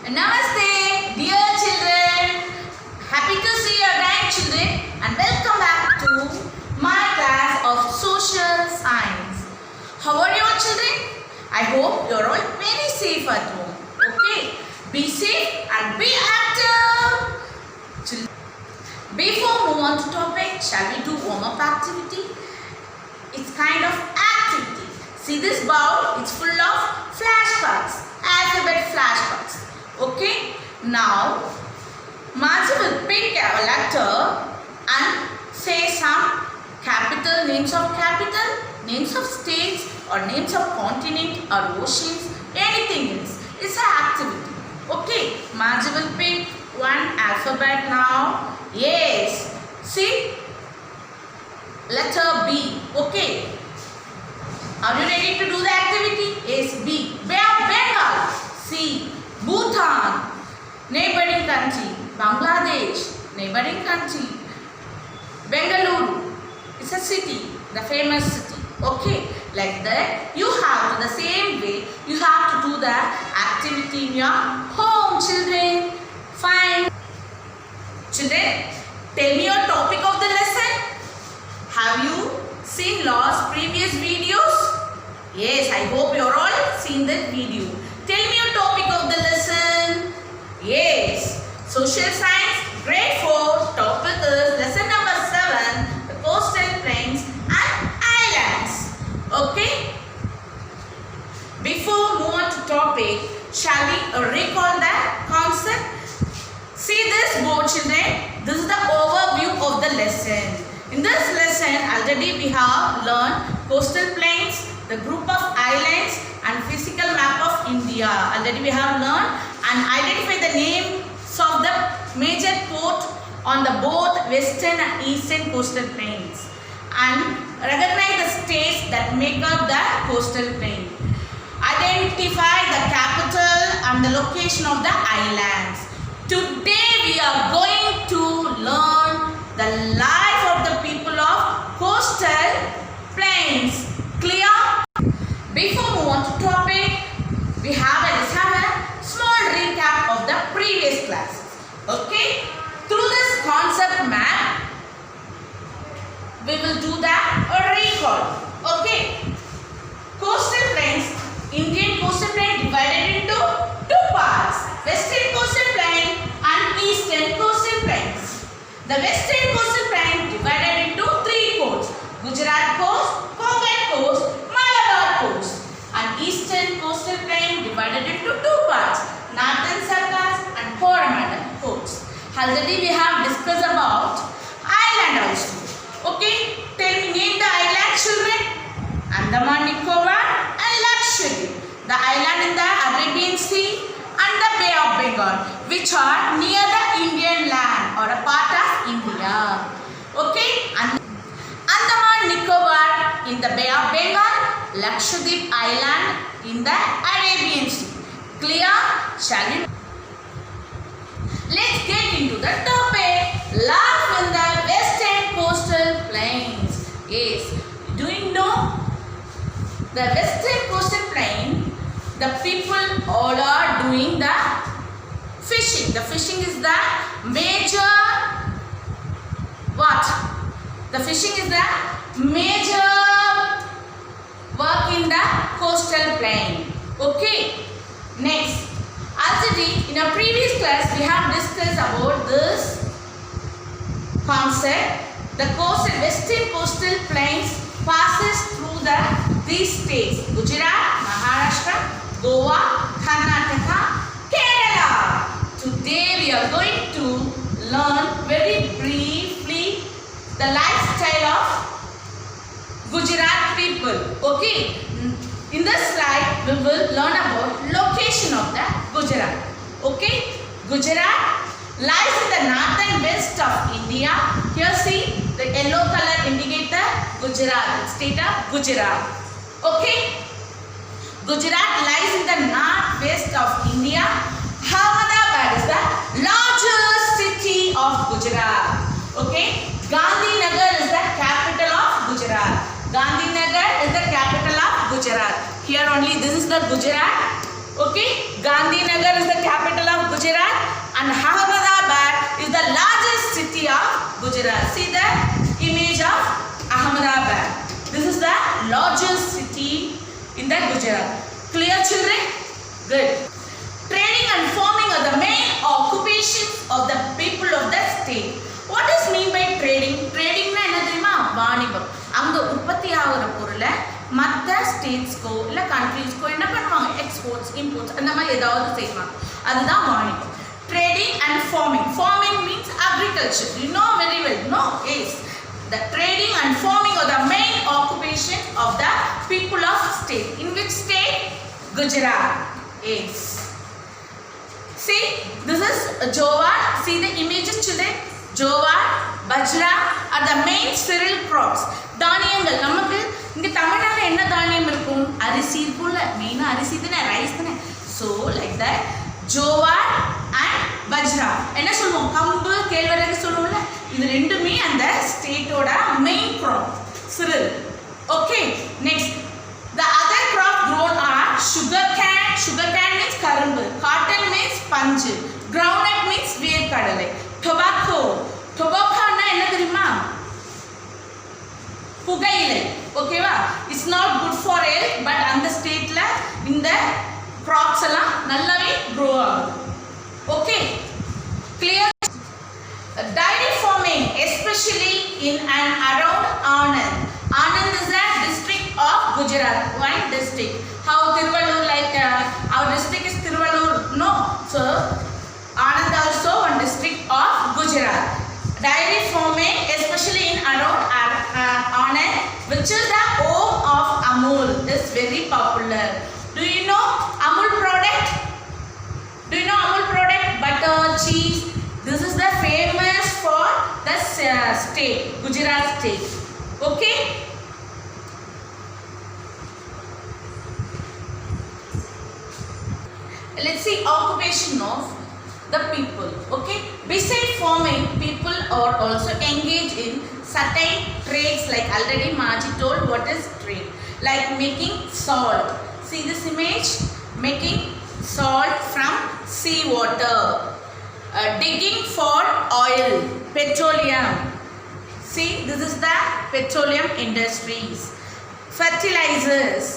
Namaste, dear children. Happy to see you again, children, and welcome back to my class of social science. How are you all, children? I hope you are all very safe at home. Okay, be safe and be active. Children, before we move on to topic, shall we do warm-up activity? It's kind of activity. See this bowl? It's full of flashcards, alphabet flashcards. Okay, now Margie will pick a letter and say some capital, names of capital, names of states or names of continent or oceans, anything else. It's an activity. Okay, Margie will pick one alphabet now. Yes, see, letter B. Okay, are you ready to do the activity? Yes, B. Bay of Bengal. C. Bhutan, neighboring country. Bangladesh, neighboring country. Bengaluru, it's a city, the famous city. Okay, like that you have to, the same way you have to do the activity in your home, children. Fine. Children, tell me your topic of the lesson. Have you seen last previous videos? Yes, I hope you are all seen that video. Tell me your topic of the lesson. Yes, social science grade 4 topic is lesson number 7, the coastal plains and islands. Okay, before we move on to topic, shall we recall the concept? See this board, children. This is the overview of the lesson. In this lesson already we have learned coastal plains, the group of islands and physical map of India. Already we have learned and identify the names of the major port on the both western and eastern coastal plains and recognize the states that make up the coastal plain. Identify the capital and the location of the islands. Today we are going to learn the life of the people of coastal plains. Clear? Before we move on to topic, let's have a small recap of the previous classes. Okay? Through this concept map, we will do the recall. Okay? Coastal plains, Indian coastal plain divided into two parts. Western coastal plain and eastern coastal plains. The western coastal plain divided into three coasts. Gujarat coast, Konkan coast, Malabar coast. And eastern coastal plain divided into two parts. Northern Sarkars and Coromandel coasts. Already we have discussed about island also. Okay, tell me name the island, children. Andaman Nicobar and Lakshadweep. The island in the Arabian Sea and the Bay of Bengal, which are near the Indian land or a part of India. Okay, and Andaman Nicobar in the Bay of Bengal, Lakshadweep Island in the Arabian Sea. Clear? Shall we? Let's get into the topic. Life in the western coastal plains. Yes, do you know the western coastal plain? The people all are doing the fishing. The fishing is the major what? The fishing is the major work in the coastal plain. Okay. Next, already in a previous class we have discussed about this concept. The western coastal plains passes through these states: Gujarat, Maharashtra, Goa, Karnataka, Kerala. Today we are going to learn very briefly the lifestyle of Gujarat people. Okay. In this slide we will learn about location of the Gujarat. Okay. Gujarat lies in the north and west of India. Here see the yellow color indicates the Gujarat, state of Gujarat. Okay. Gujarat lies in the northwest of India. Ahmedabad is the largest city of Gujarat. Okay. Gandhinagar is the capital of Gujarat. Gandhinagar is the capital of Gujarat. Here only this is the Gujarat. Okay. Gandhinagar is the capital of Gujarat and Ahmedabad is the largest city of Gujarat. See the image of Ahmedabad. This is the largest city in the Gujarat. Clear children? Good. Trading and farming are the main occupations of the people of the state. What is mean by trading? Trading na enna theriyuma vaanigam. Anga urpathi ஆகுற பொருளை மற்ற ஸ்டேட்ஸ்க்கோ இல்லை கண்ட்ரீஸ்க்கோ என்ன பண்ணுவாங்க, exports imports அந்த மாதிரி ஏதாவது செய்வாங்க, அதுதான் வாணிபம். Trading and farming. Farming means agriculture. You know very well. No yes the trading and farming are the main occupation of the people of state. In which state? Gujarat. Yes. See, this is jowar. See the images children. Jowar, bajra are the main cereal crops. தானியங்கள். நமக்கு இங்க தமிழ்நாட்டுல என்ன தானியம் இருக்கும்? அரிசி இருக்கும்ல. மெயினா அரிசி தானே, ரைஸ் தானே. So like that jowar and bajra. என்ன சொல்லுவோம்? கம்பு, கேழ்வரகு சொல்லுவோம்ல. இது ரெண்டுமே அந்த ஸ்டேட்டோட main crop, cereal. Okay, next the other crop grown are sugar cane. Sugar cane means கரும்பு. Cotton means பஞ்சு. Groundnut means வேர்க்கடலை. Tobacco. Tobacco னா என்ன தெரியுமா? புகையிலை. ஓகேவா? It's not good for health, but அந்த ஸ்டேட்ல இந்த crops எல்லாம் நல்லாவே grow ஆகுது. Okay, clear? Dairy farming, especially in and around Anand. Anand is a district of Gujarat, one district. How Tiruvallur, like our district is Tiruvallur, no? So Anand also one district of Gujarat. Dairy farming, especially in around Anand, which is the home of Amul, is very popular. Do you know Amul product? Do you know Amul product? Butter, cheese. This is the famous for the state, Gujarat state. Okay. Let's see occupation of the people. Okay. Besides farming, people are also engaged in certain trades, like already Maji told what is trade. Like making salt. See this image? Making salt from seawater. Digging for oil, petroleum. See, this is the petroleum industries. Fertilizers.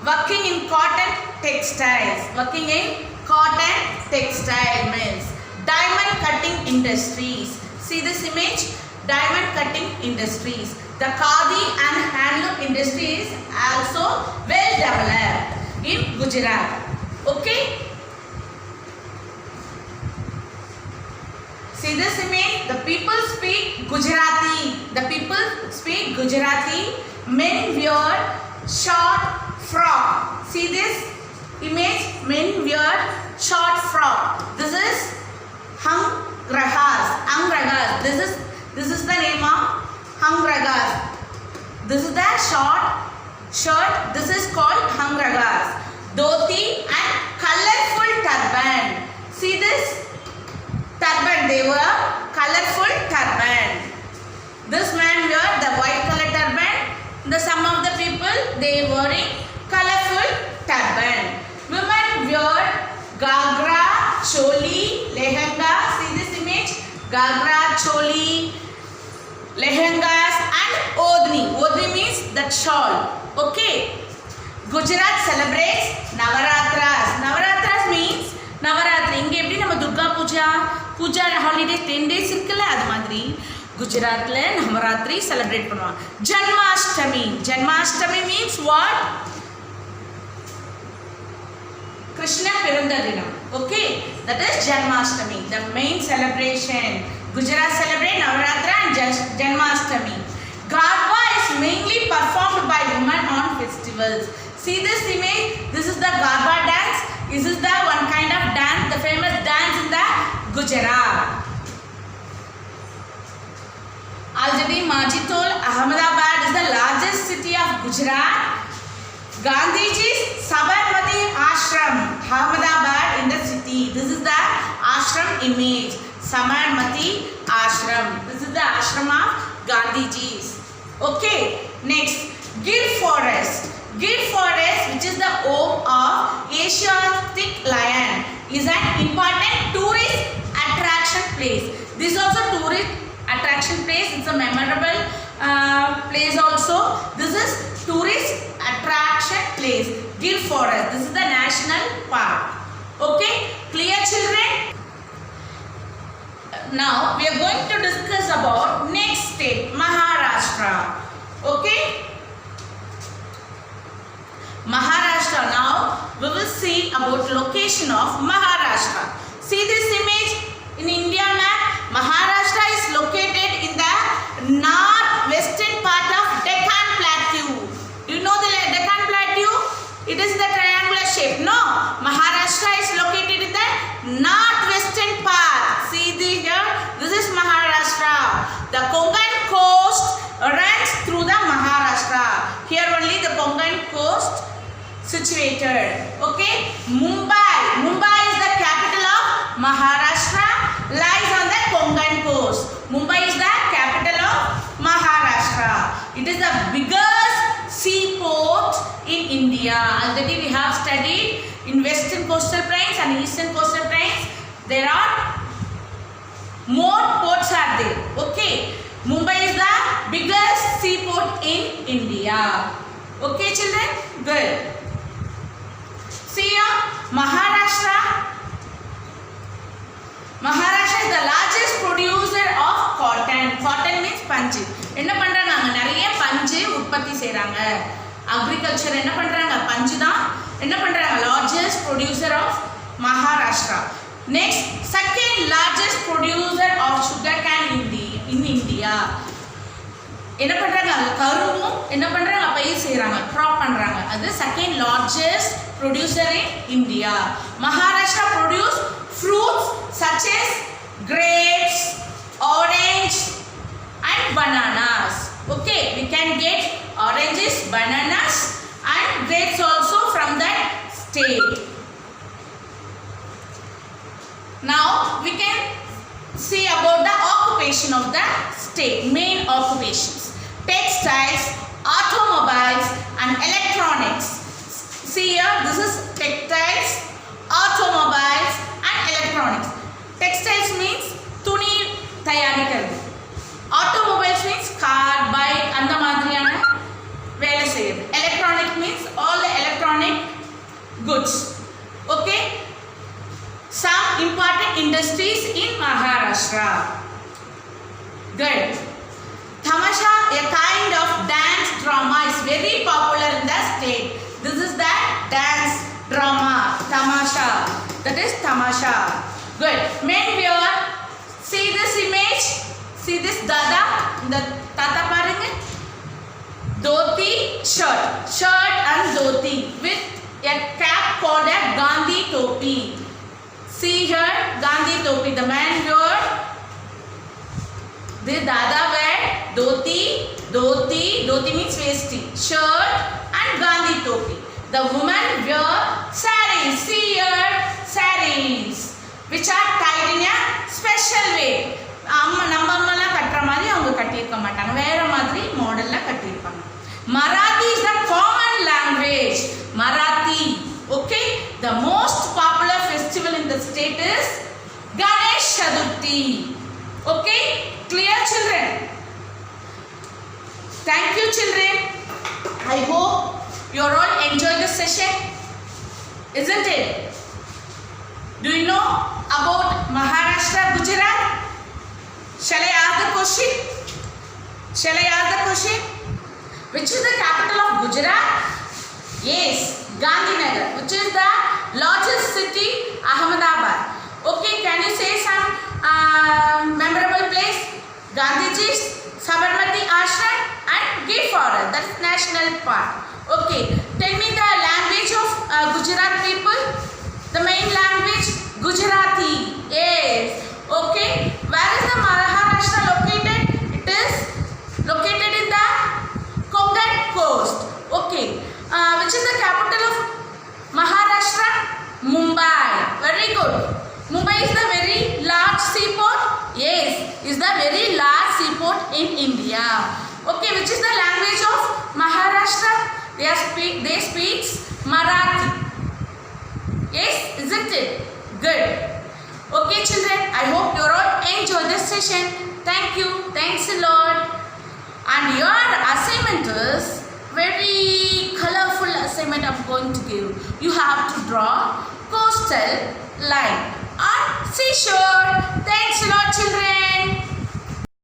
Working in cotton textiles. Working in cotton textile mills. Diamond cutting industries. See this image? Diamond cutting industries. The khadi and handloom industry is also well developed in Gujarat. Okay. See this image? The people speak Gujarati. The people speak Gujarati. Men wear short frock. See this image? Men wear short frock. This is hangragas. Hangragas. This is the name of hangragas. This is the short shirt. This is called hangragas. Dhoti and colorful turban. See this? Turban, they were colorful turban. This man wear the white color turban. Some of the people, they wearing colorful turban. Women wear gagra, choli, lehenga. See this image? Gagra, choli, lehengas and odhni. Odhni means that shawl. Okay. Gujarat celebrates Navaratras. Navaratras means Navaratri. இங்கே எப்படி நம்ம Durga Pooja holidays 10 days இருக்குல்ல, அது மாதிரி குஜராத்தில் Navratri celebrate பண்ணுவாங்க. Janmashtami. Janmashtami means what? Krishna பிறந்த தினம். Okay, that is Janmashtami, the main celebration. Gujarat celebrate Navaratra and Janmashtami. Garba is mainly performed by women on festivals. See this image? This is the Garba dance. This is the one kind of dance, the famous dance in the Gujarat. Already Maji told Ahmedabad is the largest city of Gujarat. Gandhiji's Sabarmati Ashram, Ahmedabad in the city. This is the ashram image. Sabarmati Ashram. This is the ashram of Gandhiji's. Okay, next Gir Forest. Gir Forest, which is the home of Asiatic lion. is an important tourist attraction place. This is also tourist attraction place. It's a memorable place also. This is tourist attraction place. Gir Forest. This is the national park. Okay, clear children? Now we are going to discuss about next state, Maharashtra. Okay, Maharashtra. Now we will see about location of Maharashtra. See this image in India map. Maharashtra is located in the northwestern part of Deccan Plateau. Do you know the Deccan Plateau? It is the triangular shape. No, Maharashtra is located in the northwestern part. See here, this is Maharashtra. The Konkan coast runs through the Maharashtra. Here only the Konkan coast situated. Okay, Mumbai is the capital of Maharashtra. Lies on the Konkan coast. Mumbai is the capital of Maharashtra. It is the biggest seaport in India. Already we have studied in western coastal plains and eastern coastal plains. There are more ports are there. Okay, Mumbai is the biggest seaport in India. Okay children, good. See here, Maharashtra is the largest producer of cotton. Cotton means பஞ்சு. என்ன பண்றாங்க? நிறைய பஞ்சு உற்பத்தி செய்றாங்க. Agriculture என்ன பண்றாங்க? பஞ்சு தான் என்ன பண்றாங்க? Largest producer of Maharashtra. Next, second largest producer of sugarcane in India. என்ன பண்றாங்க? கரும்பும் என்ன பண்றாங்க? பயிர் செய்றாங்க. crop பண்றாங்க. அது second largest producer in India. Maharashtra produce fruits such as grapes, orange and bananas. Okay, we can get oranges, bananas and grapes also from that state. Now we can see about the occupation of the state. Main occupations: textiles, automobiles and electronics. See here, this is textiles, automobiles and electronics. Textiles means துணி தயாரிக்கிறது. Automobiles means car, bike அந்த மாதிரியான வேலை செய்யுது. Electronic means all the electronic goods. Okay, some important industries in Maharashtra. Good. Tamasha, a kind of dance drama, is very popular in the state. This is the dance drama, Tamasha. That is Tamasha. Good. Men wear. See this image. See this dada. The tata paranga. Dhoti shirt and dhoti with a cap called a Gandhi topi. See here, Gandhi topi. The man wear. The dada wear dhoti means vesti, shirt and Gandhi topi. The woman wear sarees. See here, sarees which are tied in a special way. நம்ம அம்மாலாம் கட்டுற மாதிரி அவங்க கட்டியிருக்க மாட்டாங்க, வேற மாதிரி மாடல்ல கட்டியிருப்பாங்க. Marathi is the common language. Marathi. Okay, the most popular festival in the state is Ganesh Chaturthi. Okay, clear children? Thank you children. I hope you are all enjoying the session, isn't it? Do you know about Maharashtra, Gujarat? Shall I ask the question? Which is the capital of Gujarat? Yes, Gandhinagar. Which is the largest city? Ahmedabad. Okay, can you say some memorable place? Gandhiji's Sabarmati Ashram and Gir Forest. That is national park. Okay, tell me the language of Gujarat people. The main language Gujarati. Yes. Okay, where is the Maharashtra located? It is located in the Konkan coast. Okay, which is the capital of Maharashtra? Mumbai. Very good. Mumbai is the very large seaport. Yes, is the very large seaport in India. Okay, which is the language of Maharashtra? They speak Marathi. Yes, isn't it? Good. Okay children, I hope you all enjoy this session. Thank you. Thanks a lot. And your assignment is very colorful assignment I'm going to give. You have to draw coastal line or seashore. Thanks a lot children.